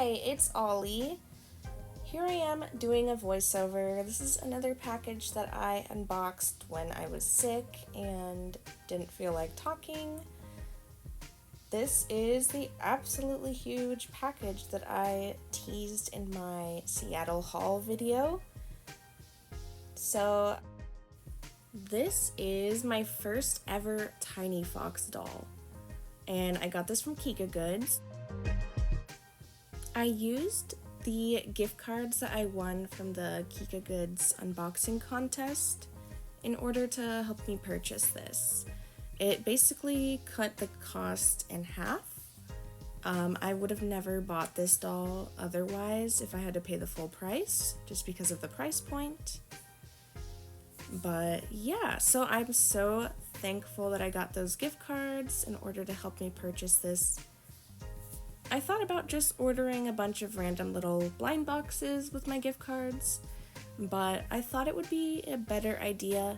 Hi, it's Ollie. Here I am doing a voiceover. This is another package that I unboxed when I was sick and didn't feel like talking. This is the absolutely huge package that I teased in my Seattle haul video. So this is my first ever TinyFox doll, and I got this from Kika Goods. I used the gift cards that I won from the Kika Goods unboxing contest in order to help me purchase this. It basically cut the cost in half. I would have never bought this doll otherwise if I had to pay the full price, just because of the price point. But yeah, so I'm so thankful that I got those gift cards in order to help me purchase this. I thought about just ordering a bunch of random little blind boxes with my gift cards, but I thought it would be a better idea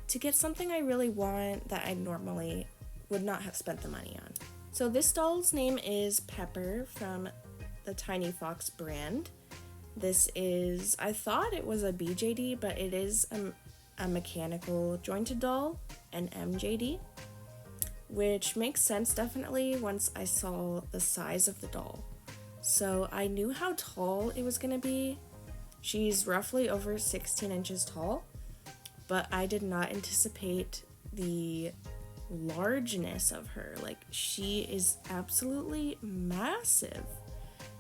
to get something I really want that I normally would not have spent the money on. So this doll's name is Pepper from the TinyFox brand. This is, I thought it was a BJD, but it is a mechanical jointed doll, an MJD. Which makes sense definitely once I saw the size of the doll. So I knew how tall it was gonna be. She's roughly over 16 inches tall, but I did not anticipate the largeness of her. Like, she is absolutely massive.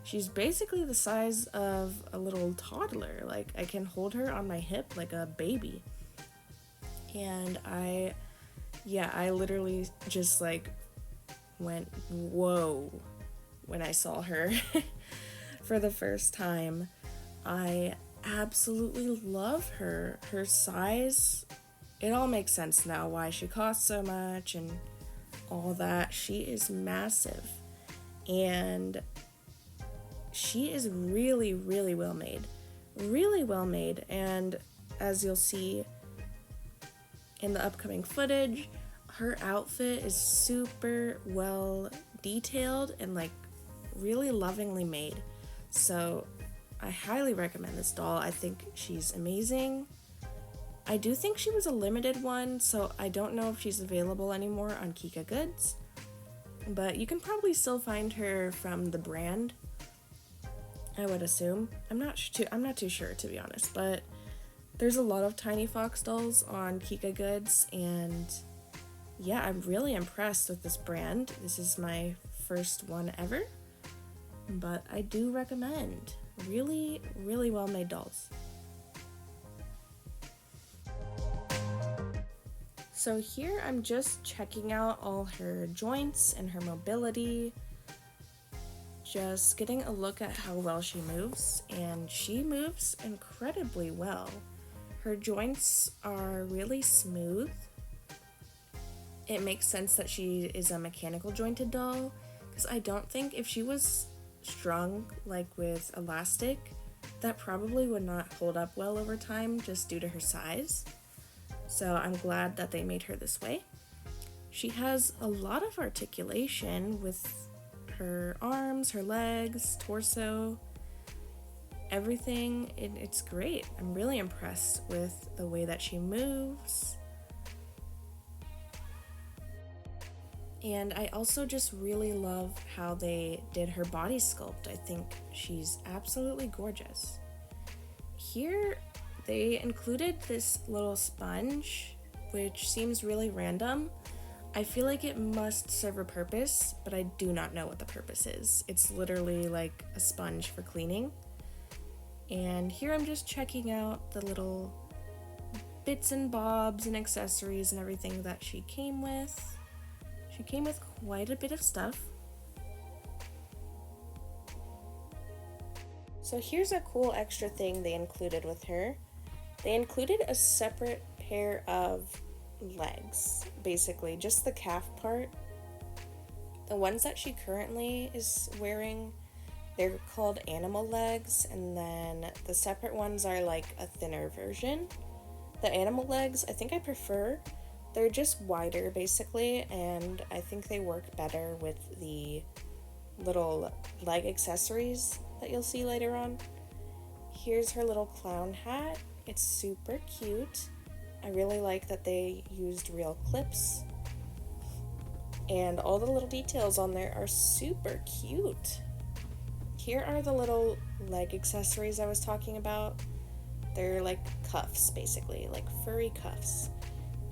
She's basically the size of a little toddler. Like, I can hold her on my hip like a baby. And I literally just went, whoa, when I saw her for the first time. I absolutely love her. Her size, it all makes sense now why she costs so much and all that. She is massive, and she is really, really well made. Really well made, and as you'll see in the upcoming footage, her outfit is super well detailed and really lovingly made. So I highly recommend this doll. I think she's amazing. I do think she was a limited one, so I don't know if she's available anymore on Kika Goods, but you can probably still find her from the brand, I would assume. I'm not too sure, to be honest, but there's a lot of TinyFox dolls on Kika Goods, and yeah, I'm really impressed with this brand. This is my first one ever, but I do recommend. Really, really well made dolls. So here I'm just checking out all her joints and her mobility, just getting a look at how well she moves, and she moves incredibly well. Her joints are really smooth. It makes sense that she is a mechanical jointed doll, because I don't think if she was strung with elastic, that probably would not hold up well over time just due to her size. So I'm glad that they made her this way. She has a lot of articulation with her arms, her legs, torso, everything. It's great. I'm really impressed with the way that she moves. And I also just really love how they did her body sculpt. I think she's absolutely gorgeous. Here they included this little sponge, which seems really random. I feel like it must serve a purpose, but I do not know what the purpose is. It's literally like a sponge for cleaning. And here I'm just checking out the little bits and bobs and accessories and everything that she came with. She came with quite a bit of stuff. So here's a cool extra thing they included with her. They included a separate pair of legs, basically, just the calf part. The ones that she currently is wearing, they're called animal legs, and then the separate ones are like a thinner version. The animal legs, I think I prefer. They're just wider, basically, and I think they work better with the little leg accessories that you'll see later on. Here's her little clown hat. It's super cute. I really like that they used real clips. And all the little details on there are super cute. Here are the little leg accessories I was talking about. They're like cuffs, basically, like furry cuffs.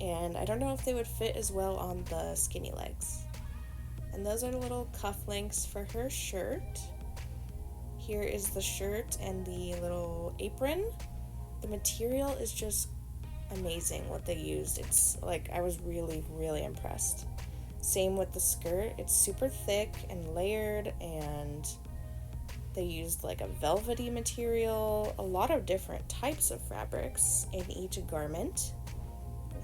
And I don't know if they would fit as well on the skinny legs. And those are the little cufflinks for her shirt. Here is the shirt and the little apron. The material is just amazing what they used. It's like, I was really, really impressed. Same with the skirt. It's super thick and layered, and they used like a velvety material, a lot of different types of fabrics in each garment.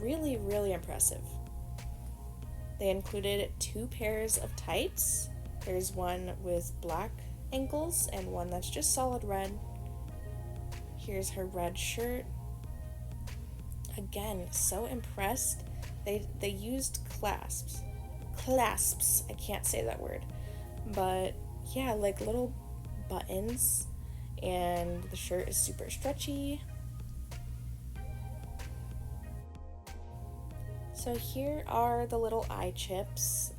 Really, really impressive. They included 2 pairs of tights. There's one with black ankles and one that's just solid red. Here's her red shirt. Again, so impressed. They used clasps. I can't say that word. But yeah, like little buttons, and the shirt is super stretchy. So here are the little eye chips.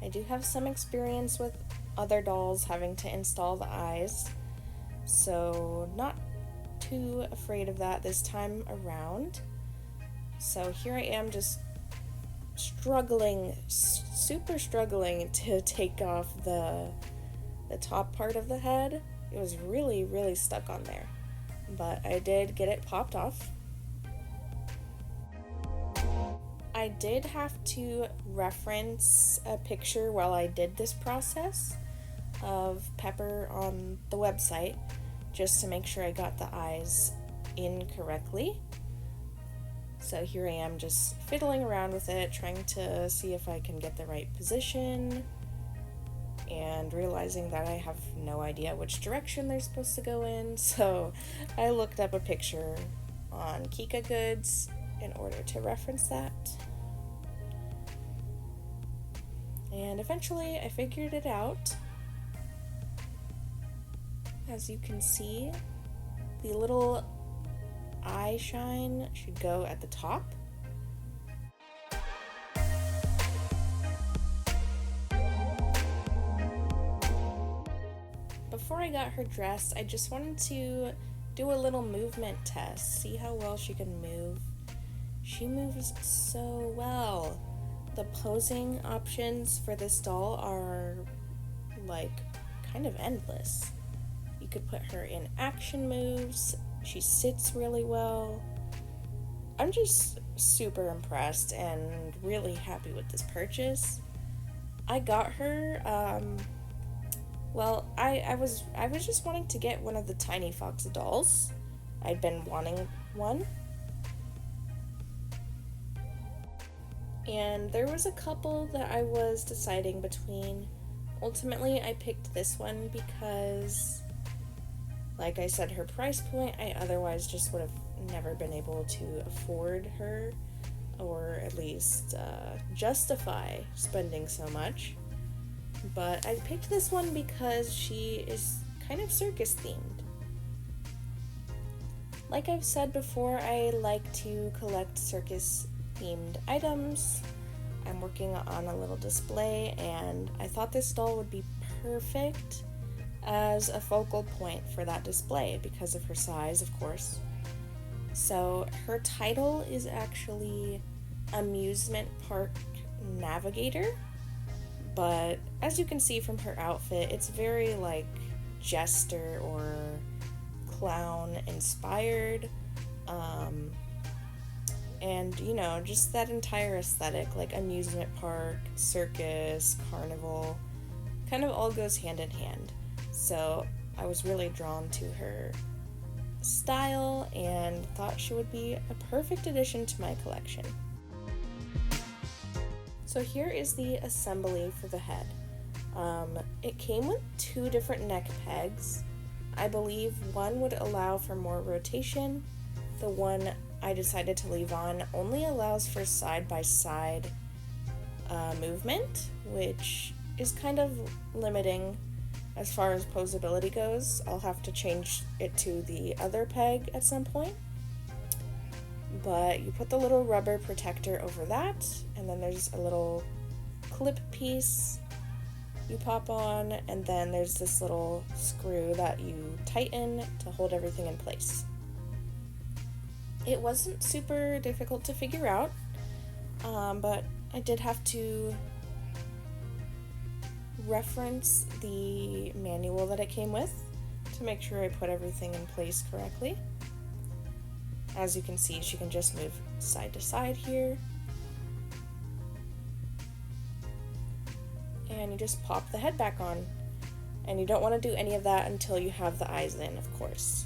I do have some experience with other dolls having to install the eyes, so not too afraid of that this time around. So here I am just super struggling to take off the top part of the head. It was really, really stuck on there, but I did get it popped off. I did have to reference a picture while I did this process of Pepper on the website, just to make sure I got the eyes in correctly. So here I am just fiddling around with it, trying to see if I can get the right position, and realizing that I have no idea which direction they're supposed to go in, so I looked up a picture on Kika Goods in order to reference that. And eventually I figured it out. As you can see, the little eye shine should go at the top. Before I got her dressed, I just wanted to do a little movement test, see how well she can move. She moves so well. The posing options for this doll are like kind of endless. You could put her in action moves. She sits really well. I'm just super impressed and really happy with this purchase. I got her, I was just wanting to get one of the TinyFox dolls. I'd been wanting one. And there was a couple that I was deciding between. Ultimately, I picked this one because, like I said, her price point, I otherwise just would have never been able to afford her, or at least justify spending so much. But I picked this one because she is kind of circus themed. Like I've said before, I like to collect circus themed items. I'm working on a little display, and I thought this doll would be perfect as a focal point for that display because of her size, of course. So her title is actually Amusement Park Navigator, but as you can see from her outfit, it's very like jester or clown inspired, and you know, just that entire aesthetic, like amusement park, circus, carnival, kind of all goes hand in hand. So I was really drawn to her style and thought she would be a perfect addition to my collection. So here is the assembly for the head. It came with 2 different neck pegs. I believe one would allow for more rotation. The one I decided to leave on only allows for side-by-side movement, which is kind of limiting As far as posability goes, I'll have to change it to the other peg at some point. But you put the little rubber protector over that, and then there's a little clip piece you pop on, and then there's this little screw that you tighten to hold everything in place. It wasn't super difficult to figure out, but I did have to reference the manual that it came with to make sure I put everything in place correctly. As you can see, she can just move side to side here. And you just pop the head back on. And you don't want to do any of that until you have the eyes in, of course.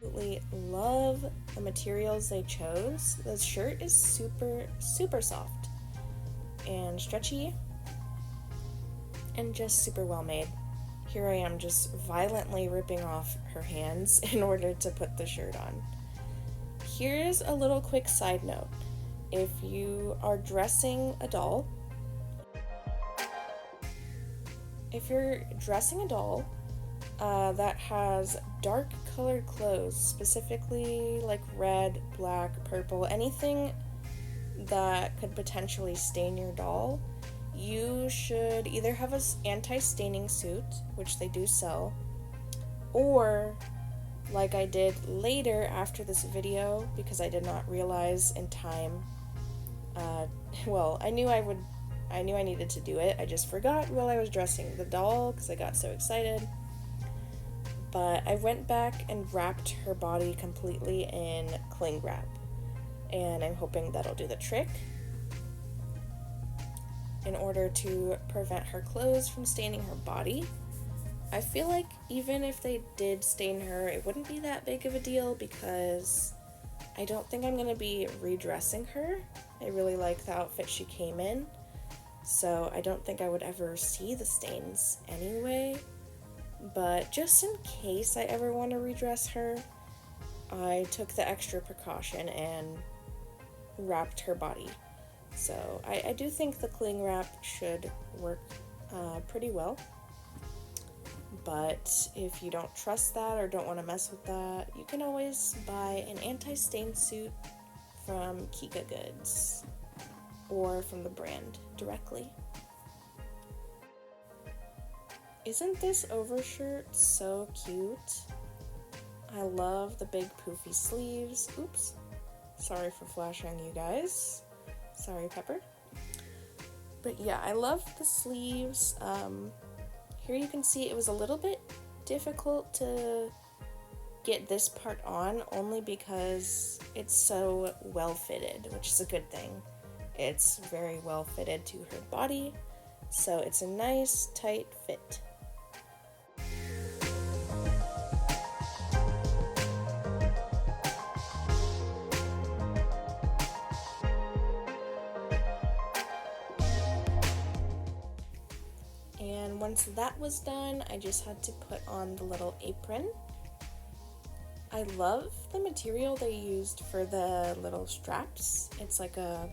Absolutely love the materials they chose. The shirt is super soft and stretchy and just super well made. Here I am just violently ripping off her hands in order to put the shirt on. Here's a little quick side note. If you are dressing a doll, that has dark colored clothes, specifically like red, black, purple, anything that could potentially stain your doll, you should either have an anti-staining suit, which they do sell, or like I did later after this video, because I did not realize in time, I knew I needed to do it, I just forgot while I was dressing the doll because I got so excited. But I went back and wrapped her body completely in cling wrap, and I'm hoping that'll do the trick in order to prevent her clothes from staining her body. I feel like even if they did stain her, it wouldn't be that big of a deal because I don't think I'm going to be redressing her. I really like the outfit she came in, so I don't think I would ever see the stains anyway. But just in case I ever want to redress her, I took the extra precaution and wrapped her body. So I do think the cling wrap should work pretty well. But if you don't trust that or don't want to mess with that, you can always buy an anti-stain suit from Kika Goods or from the brand directly. Isn't this overshirt so cute? I love the big poofy sleeves. Oops. Sorry for flashing you guys. Sorry, Pepper. But yeah, I love the sleeves. Here you can see it was a little bit difficult to get this part on, only because it's so well fitted, which is a good thing. It's very well fitted to her body, so it's a nice tight fit. And once that was done, I just had to put on the little apron. I love the material they used for the little straps. It's like a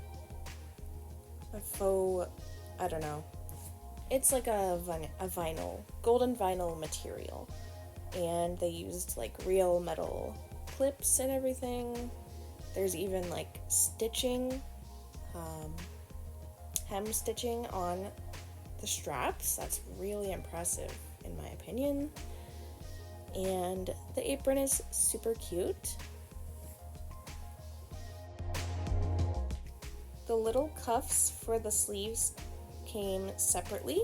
faux, I don't know. It's like a vinyl, golden vinyl material. And they used like real metal clips and everything. There's even like stitching, hem stitching on the straps. That's really impressive in my opinion. And the apron is super cute. The little cuffs for the sleeves came separately.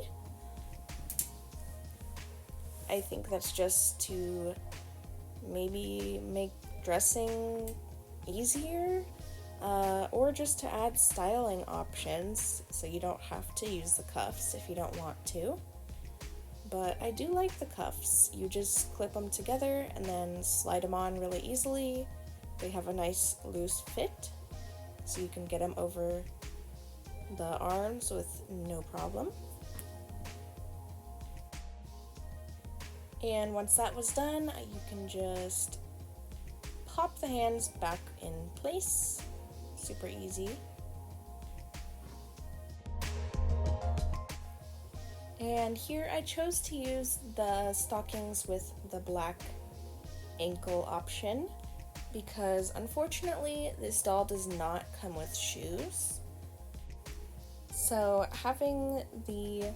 I think that's just to maybe make dressing easier, or just to add styling options so you don't have to use the cuffs if you don't want to. But I do like the cuffs. You just clip them together and then slide them on really easily. They have a nice loose fit, so you can get them over the arms with no problem. And once that was done, you can just pop the hands back in place. Super easy. And here I chose to use the stockings with the black ankle option because unfortunately this doll does not come with shoes. So having the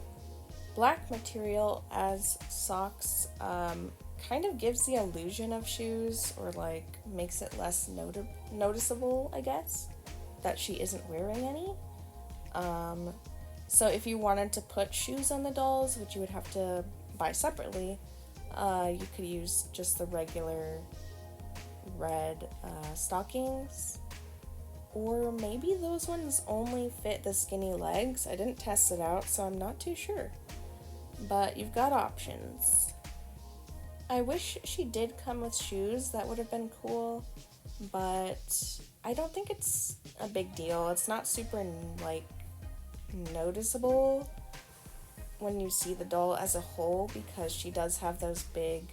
black material as socks kind of gives the illusion of shoes, or like makes it less noticeable, I guess, that she isn't wearing any. So if you wanted to put shoes on the dolls, which you would have to buy separately, you could use just the regular red stockings. Or maybe those ones only fit the skinny legs. I didn't test it out, so I'm not too sure. But you've got options. I wish she did come with shoes, that would have been cool, but I don't think it's a big deal. It's not super, like, noticeable when you see the doll as a whole because she does have those big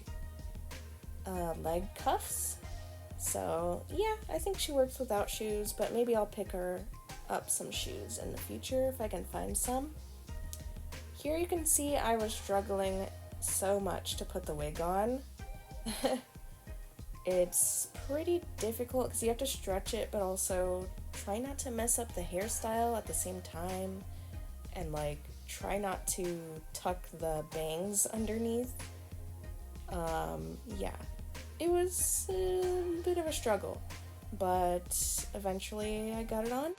leg cuffs. So yeah, I think she works without shoes, but maybe I'll pick her up some shoes in the future if I can find some. Here you can see I was struggling so much to put the wig on. It's pretty difficult because you have to stretch it, but also try not to mess up the hairstyle at the same time, and like try not to tuck the bangs underneath. Yeah, it was a bit of a struggle, but eventually I got it on.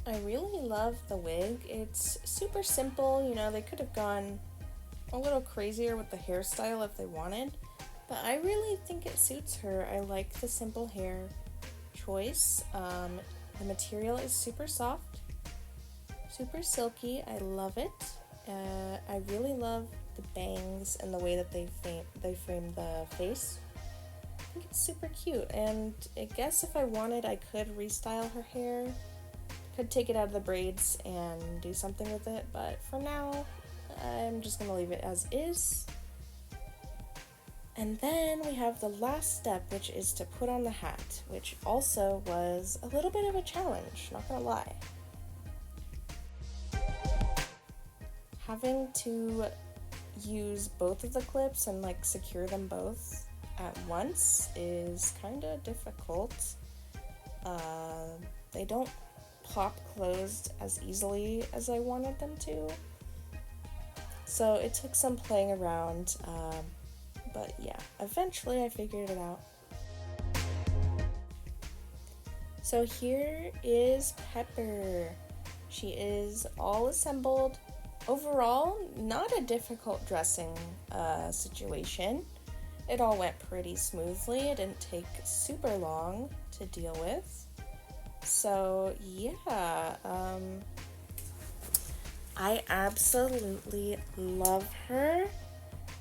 I really love the wig. It's super simple, you know, they could have gone a little crazier with the hairstyle if they wanted, but I really think it suits her. I like the simple hair choice. The material is super soft, super silky. I love it. I really love the bangs and the way that they frame the face. I think it's super cute, and I guess if I wanted, I could restyle her hair. Could take it out of the braids and do something with it, but for now, I'm just gonna leave it as is. And then we have the last step, which is to put on the hat, which also was a little bit of a challenge, not gonna lie. Having to use both of the clips and like secure them both at once is kind of difficult. They don't pop closed as easily as I wanted them to, so it took some playing around, but yeah, eventually I figured it out. So here is Pepper. She is all assembled. Overall, not a difficult dressing situation. It all went pretty smoothly. It didn't take super long to deal with. So yeah, I absolutely love her.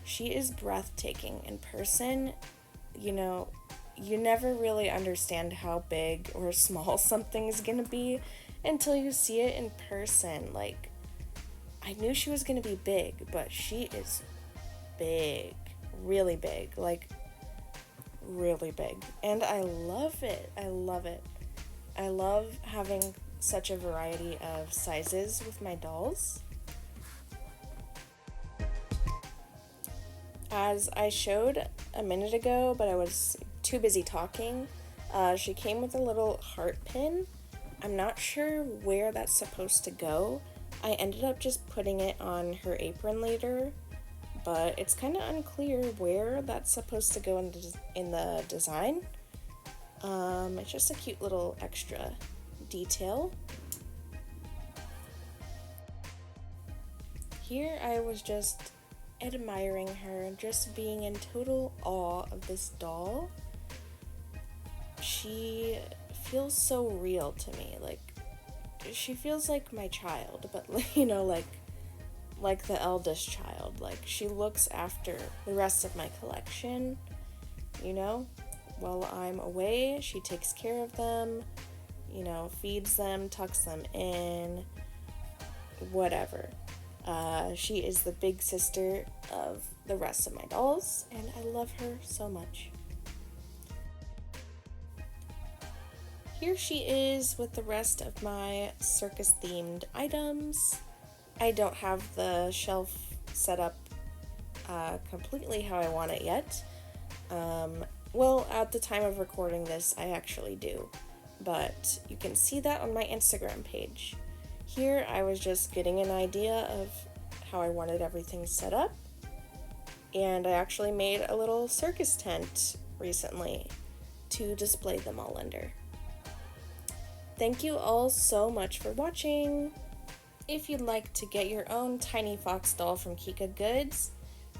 She is breathtaking in person. You know, you never really understand how big or small something's gonna be until you see it in person. Like, I knew she was gonna be big, but she is big, really big, like really big. And I love it. I love it. I love having such a variety of sizes with my dolls. As I showed a minute ago, but I was too busy talking, she came with a little heart pin. I'm not sure where that's supposed to go. I ended up just putting it on her apron later, but it's kind of unclear where that's supposed to go in the design. It's just a cute little extra detail. Here I was just admiring her, just being in total awe of this doll. She feels so real to me. Like, she feels like my child, but you know, like the eldest child. Like, she looks after the rest of my collection, you know? While I'm away, she takes care of them, you know, feeds them, tucks them in, whatever. She is the big sister of the rest of my dolls, and I love her so much. here she is with the rest of my circus themed items. I don't have the shelf set up completely how I want it yet. Well, at the time of recording this, I actually do, but you can see that on my Instagram page. Here, I was just getting an idea of how I wanted everything set up, and I actually made a little circus tent recently to display them all under. Thank you all so much for watching! If you'd like to get your own TinyFox doll from Kika Goods,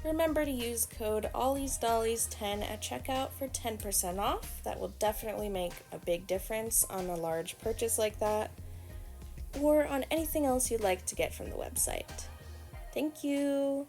remember to use code OlliesDollies10 at checkout for 10% off. That will definitely make a big difference on a large purchase like that, or on anything else you'd like to get from the website. Thank you!